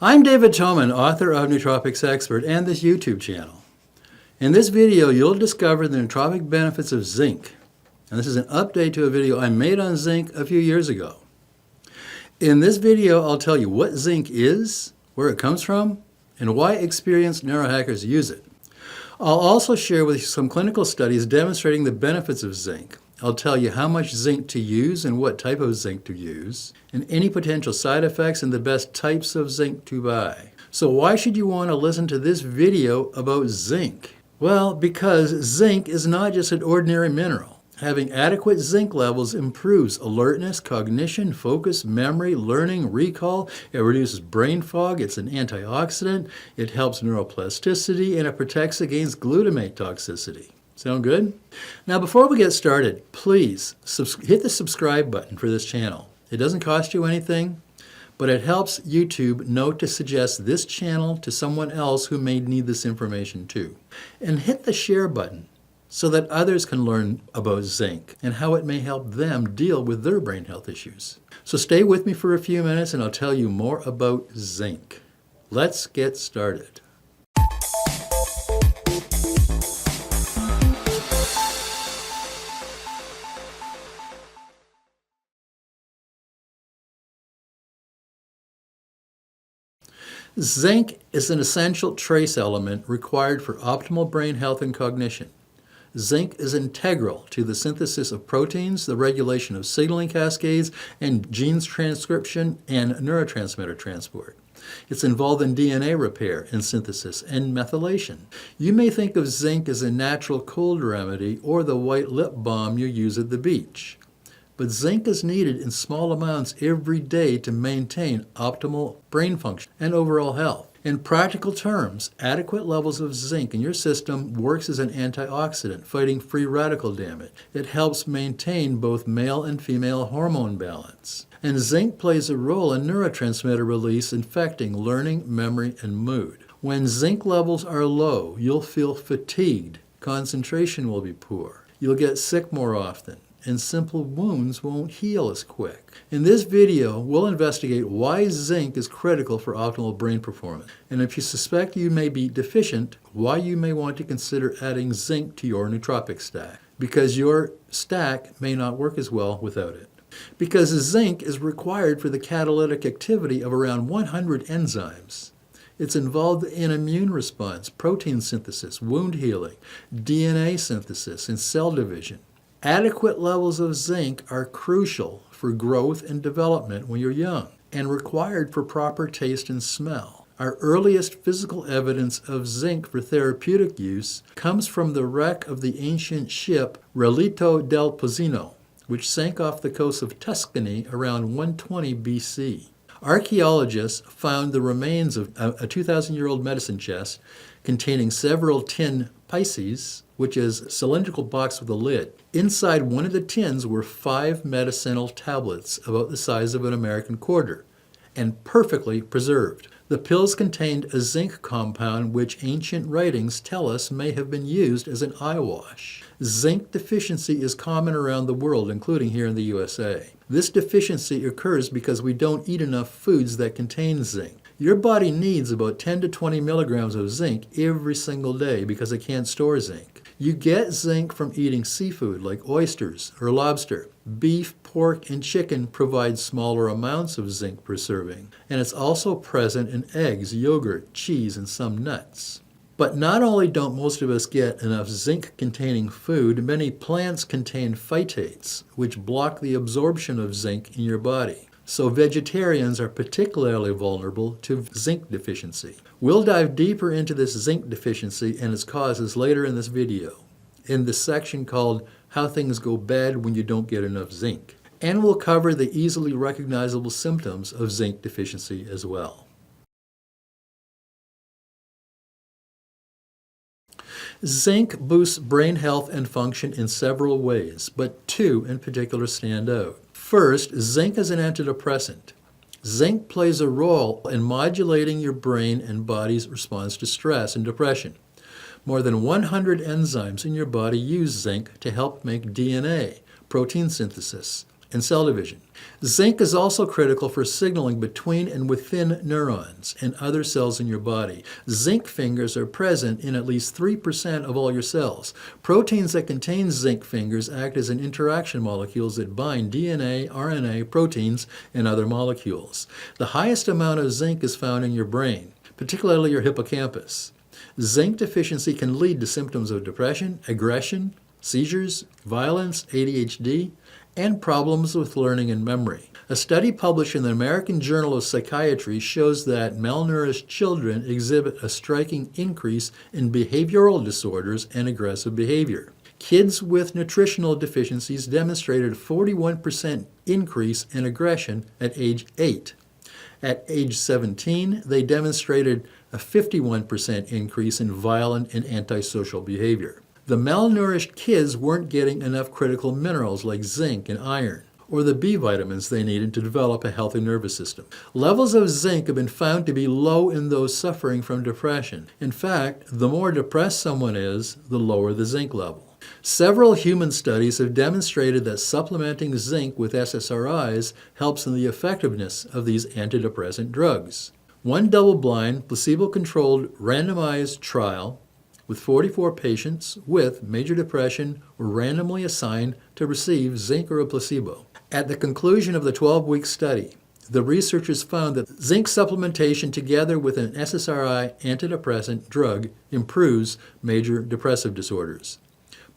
I'm David Toman, author of Nootropics Expert and this YouTube channel. In this video, you'll discover the nootropic benefits of zinc. And this is an update to a video I made on zinc a few years ago. In this video, I'll tell you what zinc is, where it comes from, and why experienced neurohackers use it. I'll also share with you some clinical studies demonstrating the benefits of zinc. I'll tell you how much zinc to use and what type of zinc to use, and any potential side effects and the best types of zinc to buy. So why should you want to listen to this video about zinc? Well, because zinc is not just an ordinary mineral. Having adequate zinc levels improves alertness, cognition, focus, memory, learning, recall. It reduces brain fog. It's an antioxidant. It helps neuroplasticity, and it protects against glutamate toxicity. Sound good? Now, before we get started, please hit the subscribe button for this channel. It doesn't cost you anything, but it helps YouTube know to suggest this channel to someone else who may need this information too. And hit the share button so that others can learn about zinc and how it may help them deal with their brain health issues. So stay with me for a few minutes and I'll tell you more about zinc. Let's get started. Zinc is an essential trace element required for optimal brain health and cognition. Zinc is integral to the synthesis of proteins, the regulation of signaling cascades, and genes transcription and neurotransmitter transport. It's involved in DNA repair and synthesis and methylation. You may think of zinc as a natural cold remedy or the white lip balm you use at the beach. But zinc is needed in small amounts every day to maintain optimal brain function and overall health. In practical terms, adequate levels of zinc in your system works as an antioxidant, fighting free radical damage. It helps maintain both male and female hormone balance. And zinc plays a role in neurotransmitter release, affecting learning, memory, and mood. When zinc levels are low, you'll feel fatigued, concentration will be poor, you'll get sick more often, and simple wounds won't heal as quick. In this video, we'll investigate why zinc is critical for optimal brain performance. And if you suspect you may be deficient, why you may want to consider adding zinc to your nootropic stack. Because your stack may not work as well without it. Because zinc is required for the catalytic activity of around 100 enzymes. It's involved in immune response, protein synthesis, wound healing, DNA synthesis, and cell division. Adequate levels of zinc are crucial for growth and development when you're young and required for proper taste and smell. Our earliest physical evidence of zinc for therapeutic use comes from the wreck of the ancient ship Relito del Pozzino, which sank off the coast of Tuscany around 120 BC. Archaeologists found the remains of a 2,000-year-old medicine chest containing several tin pices, which is a cylindrical box with a lid. Inside one of the tins were 5 medicinal tablets about the size of an American quarter and perfectly preserved. The pills contained a zinc compound which ancient writings tell us may have been used as an eye wash. Zinc deficiency is common around the world, including here in the USA. This deficiency occurs because we don't eat enough foods that contain zinc. Your body needs about 10 to 20 milligrams of zinc every single day because it can't store zinc. You get zinc from eating seafood like oysters or lobster. Beef, pork, and chicken provide smaller amounts of zinc per serving, and it's also present in eggs, yogurt, cheese, and some nuts. But not only don't most of us get enough zinc-containing food, many plants contain phytates, which block the absorption of zinc in your body. So vegetarians are particularly vulnerable to zinc deficiency. We'll dive deeper into this zinc deficiency and its causes later in this video, in the section called How Things Go Bad When You Don't Get Enough Zinc. And we'll cover the easily recognizable symptoms of zinc deficiency as well. Zinc boosts brain health and function in several ways, but 2 in particular stand out. First, zinc is an antidepressant. Zinc plays a role in modulating your brain and body's response to stress and depression. More than 100 enzymes in your body use zinc to help make DNA, protein synthesis, and cell division. Zinc is also critical for signaling between and within neurons and other cells in your body. Zinc fingers are present in at least 3% of all your cells. Proteins that contain zinc fingers act as an interaction molecules that bind DNA, RNA, proteins, and other molecules. The highest amount of zinc is found in your brain, particularly your hippocampus. Zinc deficiency can lead to symptoms of depression, aggression, seizures, violence, ADHD, and problems with learning and memory. A study published in the American Journal of Psychiatry shows that malnourished children exhibit a striking increase in behavioral disorders and aggressive behavior. Kids with nutritional deficiencies demonstrated a 41% increase in aggression at age 8. At age 17, they demonstrated a 51% increase in violent and antisocial behavior. The malnourished kids weren't getting enough critical minerals like zinc and iron, or the B vitamins they needed to develop a healthy nervous system. Levels of zinc have been found to be low in those suffering from depression. In fact, the more depressed someone is, the lower the zinc level. Several human studies have demonstrated that supplementing zinc with SSRIs helps in the effectiveness of these antidepressant drugs. One double-blind, placebo-controlled, randomized trial with 44 patients with major depression were randomly assigned to receive zinc or a placebo. At the conclusion of the 12-week study, the researchers found that zinc supplementation together with an SSRI antidepressant drug improves major depressive disorders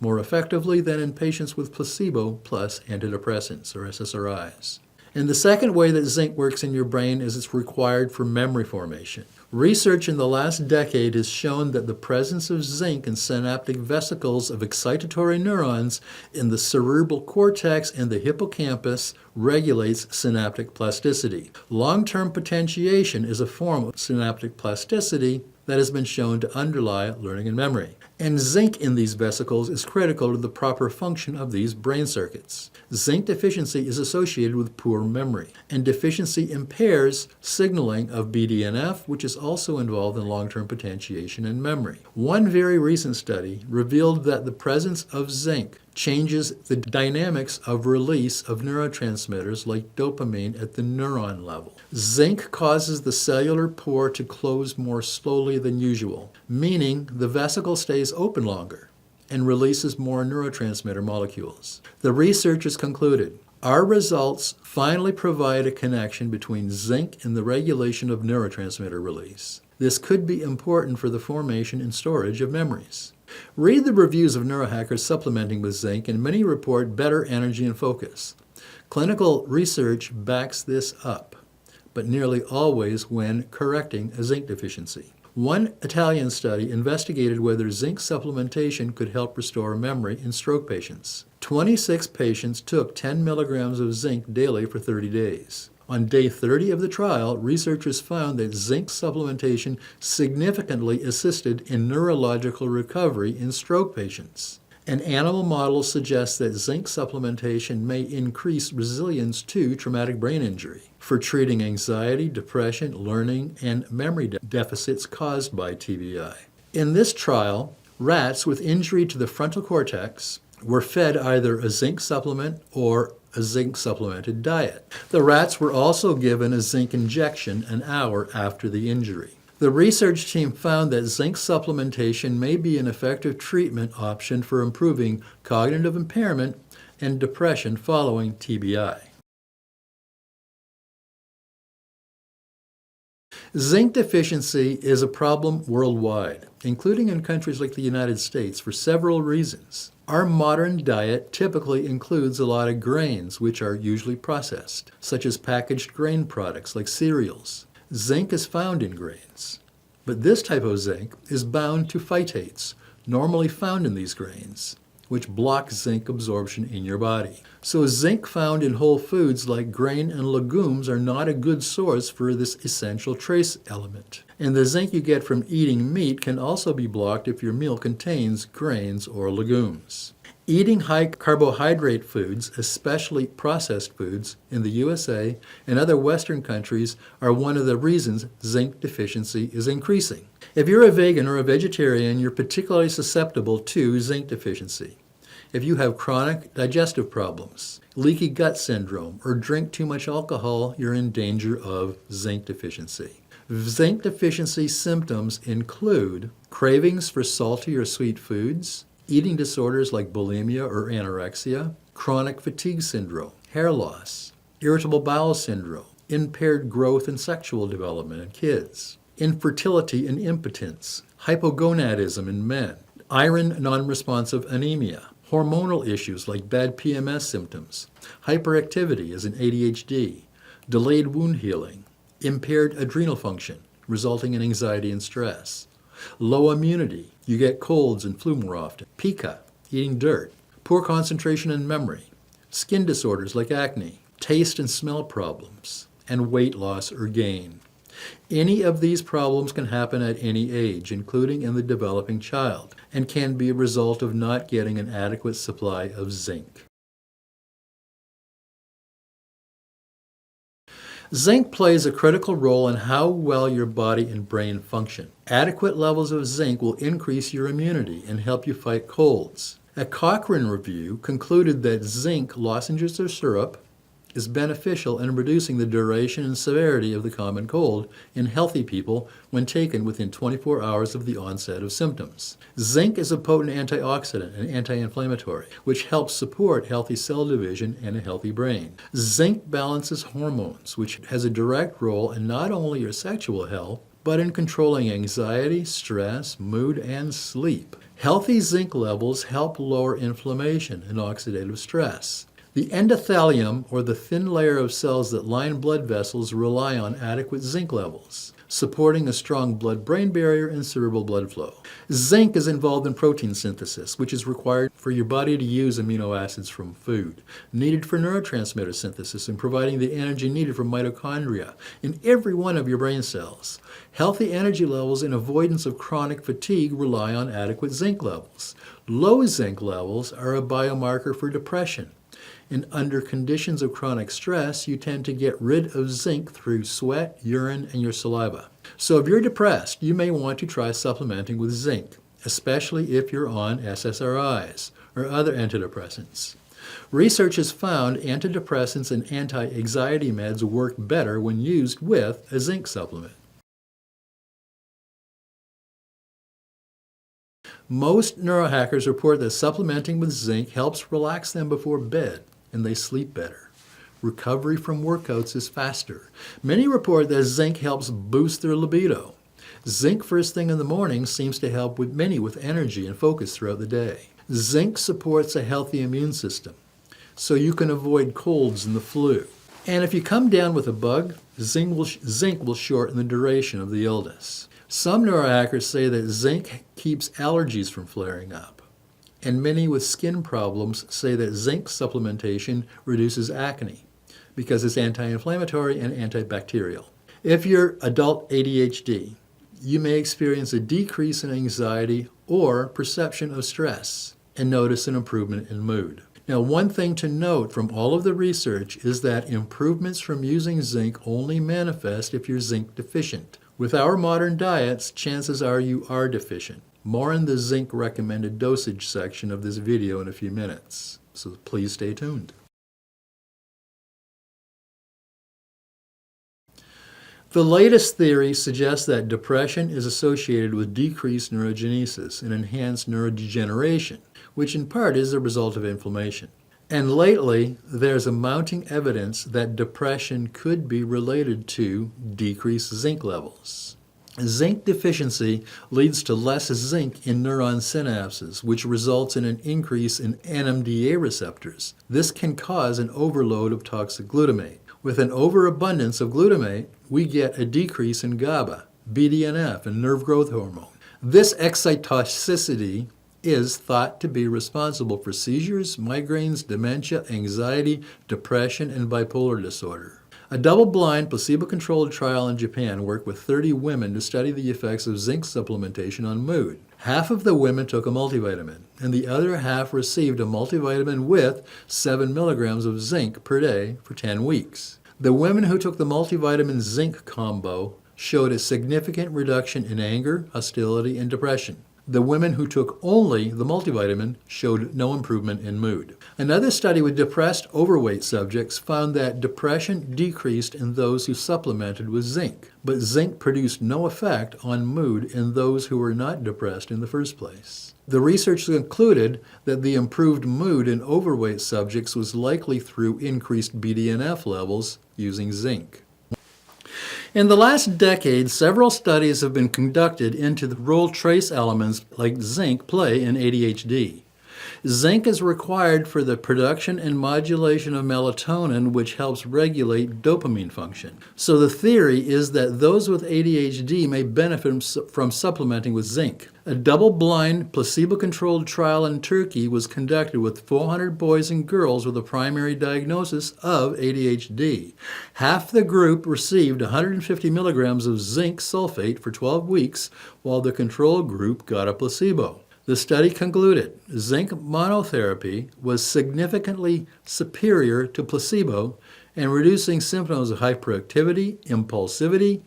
more effectively than in patients with placebo plus antidepressants or SSRIs. And the second way that zinc works in your brain is it's required for memory formation. Research in the last decade has shown that the presence of zinc in synaptic vesicles of excitatory neurons in the cerebral cortex and the hippocampus regulates synaptic plasticity. Long-term potentiation is a form of synaptic plasticity that has been shown to underlie learning and memory. And zinc in these vesicles is critical to the proper function of these brain circuits. Zinc deficiency is associated with poor memory, and deficiency impairs signaling of BDNF, which is also involved in long-term potentiation and memory. One very recent study revealed that the presence of zinc changes the dynamics of release of neurotransmitters like dopamine at the neuron level. Zinc causes the cellular pore to close more slowly than usual, meaning the vesicle stays open longer and releases more neurotransmitter molecules. The researchers concluded, our results finally provide a connection between zinc and the regulation of neurotransmitter release. This could be important for the formation and storage of memories. Read the reviews of neurohackers supplementing with zinc, and many report better energy and focus. Clinical research backs this up, but nearly always when correcting a zinc deficiency. One Italian study investigated whether zinc supplementation could help restore memory in stroke patients. 26 patients took 10 milligrams of zinc daily for 30 days. On day 30 of the trial, researchers found that zinc supplementation significantly assisted in neurological recovery in stroke patients. An animal model suggests that zinc supplementation may increase resilience to traumatic brain injury for treating anxiety, depression, learning, and memory deficits caused by TBI. In this trial, rats with injury to the frontal cortex were fed either a zinc supplement or a zinc supplemented diet. The rats were also given a zinc injection an hour after the injury. The research team found that zinc supplementation may be an effective treatment option for improving cognitive impairment and depression following TBI. Zinc deficiency is a problem worldwide, including in countries like the United States, for several reasons. Our modern diet typically includes a lot of grains, which are usually processed, such as packaged grain products like cereals. Zinc is found in grains, but this type of zinc is bound to phytates, normally found in these grains, which block zinc absorption in your body. So zinc found in whole foods like grain and legumes are not a good source for this essential trace element. And the zinc you get from eating meat can also be blocked if your meal contains grains or legumes. Eating high carbohydrate foods, especially processed foods, in the USA and other Western countries are one of the reasons zinc deficiency is increasing. If you're a vegan or a vegetarian, you're particularly susceptible to zinc deficiency. If you have chronic digestive problems, leaky gut syndrome, or drink too much alcohol, you're in danger of zinc deficiency. Zinc deficiency symptoms include cravings for salty or sweet foods, eating disorders like bulimia or anorexia, chronic fatigue syndrome, hair loss, irritable bowel syndrome, impaired growth and sexual development in kids, infertility and impotence, hypogonadism in men, iron non-responsive anemia, hormonal issues like bad PMS symptoms, hyperactivity as in ADHD, delayed wound healing, impaired adrenal function, resulting in anxiety and stress, low immunity, you get colds and flu more often, pica, eating dirt, poor concentration and memory, skin disorders like acne, taste and smell problems, and weight loss or gain. Any of these problems can happen at any age, including in the developing child, and can be a result of not getting an adequate supply of zinc. Zinc plays a critical role in how well your body and brain function. Adequate levels of zinc will increase your immunity and help you fight colds. A Cochrane review concluded that zinc lozenges or syrup is beneficial in reducing the duration and severity of the common cold in healthy people when taken within 24 hours of the onset of symptoms. Zinc is a potent antioxidant and anti-inflammatory, which helps support healthy cell division and a healthy brain. Zinc balances hormones, which has a direct role in not only your sexual health, but in controlling anxiety, stress, mood, and sleep. Healthy zinc levels help lower inflammation and oxidative stress. The endothelium, or the thin layer of cells that line blood vessels, rely on adequate zinc levels, supporting a strong blood-brain barrier and cerebral blood flow. Zinc is involved in protein synthesis, which is required for your body to use amino acids from food, needed for neurotransmitter synthesis and providing the energy needed for mitochondria in every one of your brain cells. Healthy energy levels and avoidance of chronic fatigue rely on adequate zinc levels. Low zinc levels are a biomarker for depression. And under conditions of chronic stress, you tend to get rid of zinc through sweat, urine, and your saliva. So if you're depressed, you may want to try supplementing with zinc, especially if you're on SSRIs or other antidepressants. Research has found antidepressants and anti-anxiety meds work better when used with a zinc supplement. Most neurohackers report that supplementing with zinc helps relax them before bed, and they sleep better. Recovery from workouts is faster. Many report that zinc helps boost their libido. Zinc first thing in the morning seems to help with many with energy and focus throughout the day. Zinc supports a healthy immune system, so you can avoid colds and the flu. And if you come down with a bug, zinc will shorten the duration of the illness. Some neurohackers say that zinc keeps allergies from flaring up. And many with skin problems say that zinc supplementation reduces acne because it's anti-inflammatory and antibacterial. If you're adult ADHD, you may experience a decrease in anxiety or perception of stress and notice an improvement in mood. Now, one thing to note from all of the research is that improvements from using zinc only manifest if you're zinc deficient. With our modern diets, chances are you are deficient. More in the zinc recommended dosage section of this video in a few minutes, so please stay tuned. The latest theory suggests that depression is associated with decreased neurogenesis and enhanced neurodegeneration, which in part is the result of inflammation. And lately, there's a mounting evidence that depression could be related to decreased zinc levels. Zinc deficiency leads to less zinc in neuron synapses, which results in an increase in NMDA receptors. This can cause an overload of toxic glutamate. With an overabundance of glutamate, we get a decrease in GABA, BDNF, and nerve growth hormone. This excitotoxicity is thought to be responsible for seizures, migraines, dementia, anxiety, depression, and bipolar disorder. A double-blind, placebo-controlled trial in Japan worked with 30 women to study the effects of zinc supplementation on mood. Half of the women took a multivitamin, and the other half received a multivitamin with 7 milligrams of zinc per day for 10 weeks. The women who took the multivitamin zinc combo showed a significant reduction in anger, hostility, and depression. The women who took only the multivitamin showed no improvement in mood. Another study with depressed, overweight subjects found that depression decreased in those who supplemented with zinc, but zinc produced no effect on mood in those who were not depressed in the first place. The research concluded that the improved mood in overweight subjects was likely through increased BDNF levels using zinc. In the last decade, several studies have been conducted into the role trace elements like zinc play in ADHD. Zinc is required for the production and modulation of melatonin, which helps regulate dopamine function. So the theory is that those with ADHD may benefit from supplementing with zinc. A double-blind, placebo-controlled trial in Turkey was conducted with 400 boys and girls with a primary diagnosis of ADHD. Half the group received 150 milligrams of zinc sulfate for 12 weeks, while the control group got a placebo. The study concluded zinc monotherapy was significantly superior to placebo in reducing symptoms of hyperactivity, impulsivity,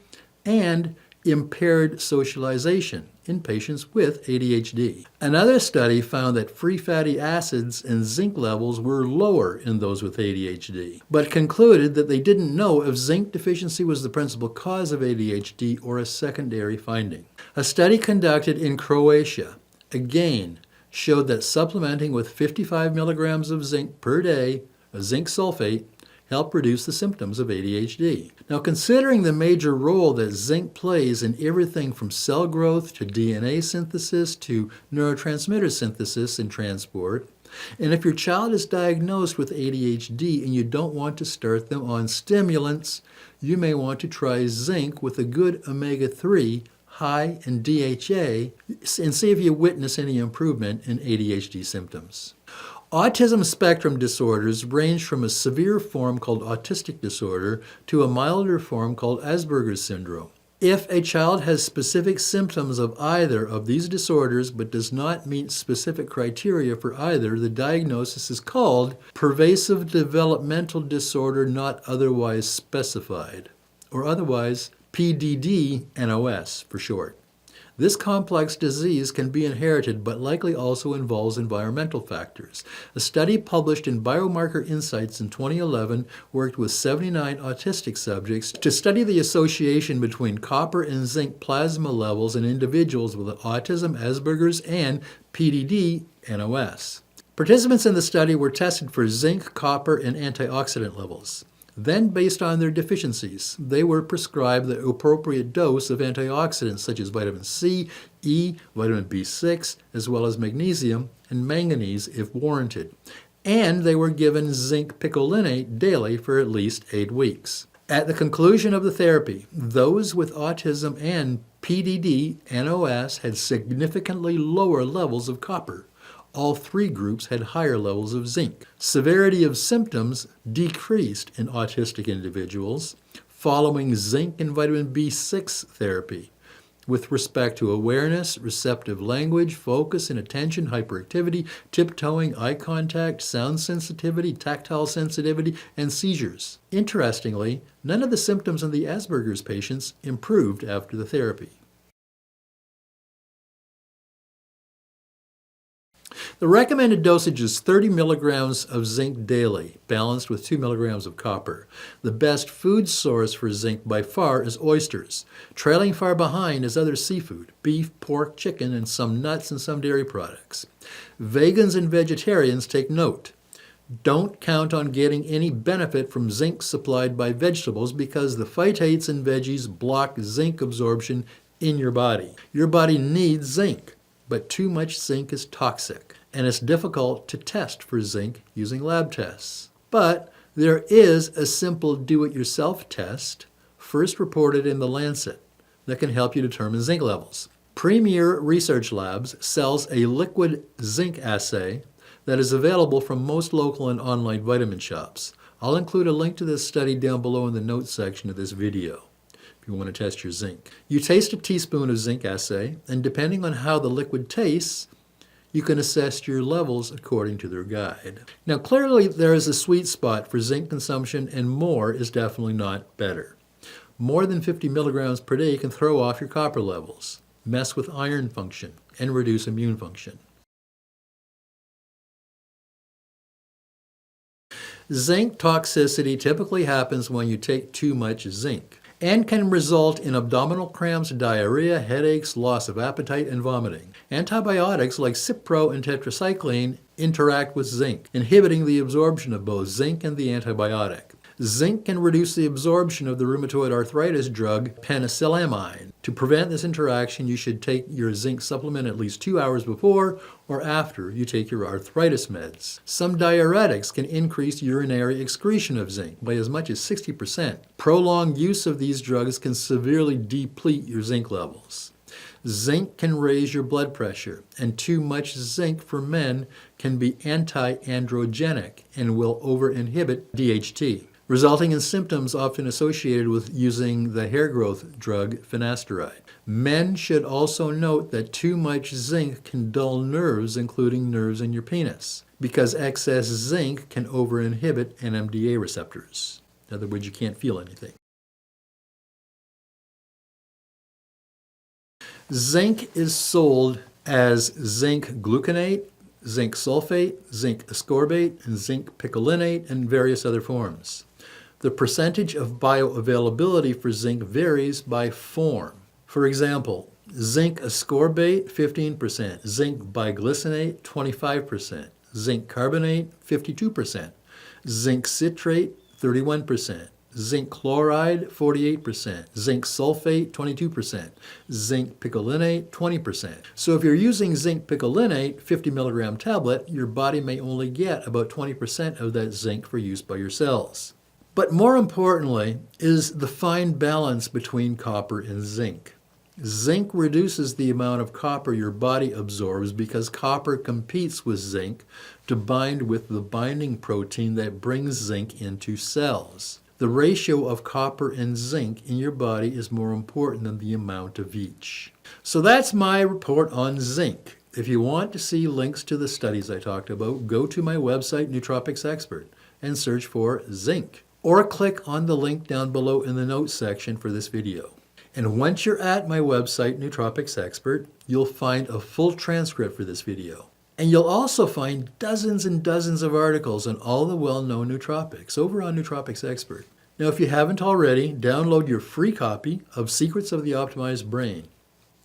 and impaired socialization in patients with ADHD. Another study found that free fatty acids and zinc levels were lower in those with ADHD, but concluded that they didn't know if zinc deficiency was the principal cause of ADHD or a secondary finding. A study conducted in Croatia again showed that supplementing with 55 milligrams of zinc per day, a zinc sulfate, helped reduce the symptoms of ADHD. Now, considering the major role that zinc plays in everything from cell growth to DNA synthesis to neurotransmitter synthesis and transport, and if your child is diagnosed with ADHD and you don't want to start them on stimulants, you may want to try zinc with a good omega-3 high in DHA and see if you witness any improvement in ADHD symptoms. Autism spectrum disorders range from a severe form called autistic disorder to a milder form called Asperger's syndrome. If a child has specific symptoms of either of these disorders but does not meet specific criteria for either, the diagnosis is called pervasive developmental disorder not otherwise specified, or otherwise PDD-NOS for short. This complex disease can be inherited but likely also involves environmental factors. A study published in Biomarker Insights in 2011 worked with 79 autistic subjects to study the association between copper and zinc plasma levels in individuals with autism, Asperger's, and PDD-NOS. Participants in the study were tested for zinc, copper, and antioxidant levels. Then, based on their deficiencies, they were prescribed the appropriate dose of antioxidants such as vitamin C, E, vitamin B6, as well as magnesium and manganese if warranted. And they were given zinc picolinate daily for at least 8 weeks. At the conclusion of the therapy, those with autism and PDD-NOS had significantly lower levels of copper. All 3 groups had higher levels of zinc. Severity of symptoms decreased in autistic individuals following zinc and vitamin B6 therapy with respect to awareness, receptive language, focus and attention, hyperactivity, tiptoeing, eye contact, sound sensitivity, tactile sensitivity, and seizures. Interestingly, none of the symptoms in the Asperger's patients improved after the therapy. The recommended dosage is 30 milligrams of zinc daily, balanced with 2 milligrams of copper. The best food source for zinc by far is oysters. Trailing far behind is other seafood, beef, pork, chicken, and some nuts and some dairy products. Vegans and vegetarians take note. Don't count on getting any benefit from zinc supplied by vegetables because the phytates in veggies block zinc absorption in your body. Your body needs zinc, but too much zinc is toxic, and it's difficult to test for zinc using lab tests. But there is a simple do-it-yourself test, first reported in The Lancet, that can help you determine zinc levels. Premier Research Labs sells a liquid zinc assay that is available from most local and online vitamin shops. I'll include a link to this study down below in the notes section of this video if you want to test your zinc. You taste a teaspoon of zinc assay, and depending on how the liquid tastes, you can assess your levels according to their guide. Now, clearly there is a sweet spot for zinc consumption, and more is definitely not better. More than 50 milligrams per day can throw off your copper levels. mess with iron function, and reduce immune function. Zinc toxicity typically happens when you take too much zinc and can result in abdominal cramps, diarrhea, headaches, loss of appetite, and vomiting. Antibiotics like Cipro and tetracycline interact with zinc, inhibiting the absorption of both zinc and the antibiotic. Zinc can reduce the absorption of the rheumatoid arthritis drug penicillamine. To prevent this interaction, you should take your zinc supplement at least 2 hours before or after you take your arthritis meds. Some diuretics can increase urinary excretion of zinc by as much as 60%. Prolonged use of these drugs can severely deplete your zinc levels. Zinc can raise your blood pressure, and too much zinc for men can be anti-androgenic and will over-inhibit ADHD, resulting in symptoms often associated with using the hair growth drug finasteride. Men should also note that too much zinc can dull nerves, including nerves in your penis, because excess zinc can over-inhibit NMDA receptors. In other words, you can't feel anything. Zinc is sold as zinc gluconate, zinc sulfate, zinc ascorbate, and zinc picolinate, and various other forms. The percentage of bioavailability for zinc varies by form. For example, zinc ascorbate 15%, zinc biglycinate 25%, zinc carbonate 52%, zinc citrate 31%, zinc chloride 48%, zinc sulfate 22%, zinc picolinate 20%. So if you're using zinc picolinate 50 milligram tablet, your body may only get about 20% of that zinc for use by your cells. But more importantly is the fine balance between copper and zinc. Zinc reduces the amount of copper your body absorbs because copper competes with zinc to bind with the binding protein that brings zinc into cells. The ratio of copper and zinc in your body is more important than the amount of each. So that's my report on zinc. If you want to see links to the studies I talked about, go to my website, Nootropics Expert, and search for zinc. Or click on the link down below in the notes section for this video. And once you're at my website, Nootropics Expert, you'll find a full transcript for this video. And you'll also find dozens and dozens of articles on all the well-known nootropics over on Nootropics Expert. Now, if you haven't already, download your free copy of Secrets of the Optimized Brain.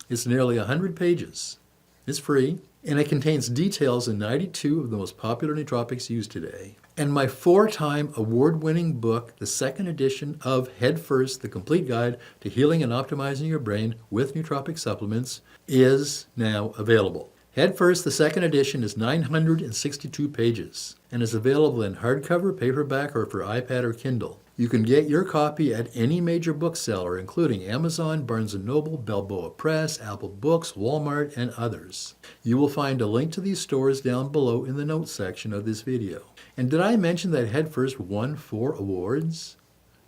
It's nearly 100 pages. It's free, and it contains details in 92 of the most popular nootropics used today. And my 4-time award-winning book, the second edition of Head First, The Complete Guide to Healing and Optimizing Your Brain with Nootropic Supplements, is now available. Head First, the second edition, is 962 pages and is available in hardcover, paperback, or for iPad or Kindle. You can get your copy at any major bookseller, including Amazon, Barnes & Noble, Balboa Press, Apple Books, Walmart, and others. You will find a link to these stores down below in the notes section of this video. And did I mention that Head First won 4 awards?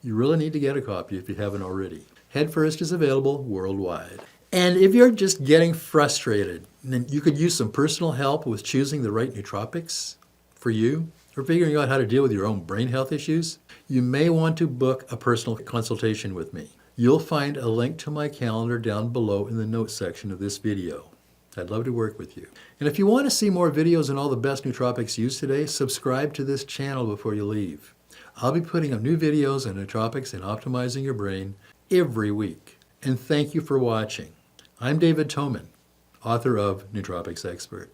You really need to get a copy if you haven't already. Head First is available worldwide. And if you're just getting frustrated, then you could use some personal help with choosing the right nootropics for you, or figuring out how to deal with your own brain health issues, you may want to book a personal consultation with me. You'll find a link to my calendar down below in the notes section of this video. I'd love to work with you. And if you want to see more videos on all the best nootropics used today, subscribe to this channel before you leave. I'll be putting up new videos on nootropics and optimizing your brain every week. And thank you for watching. I'm David Toman, author of Nootropics Expert.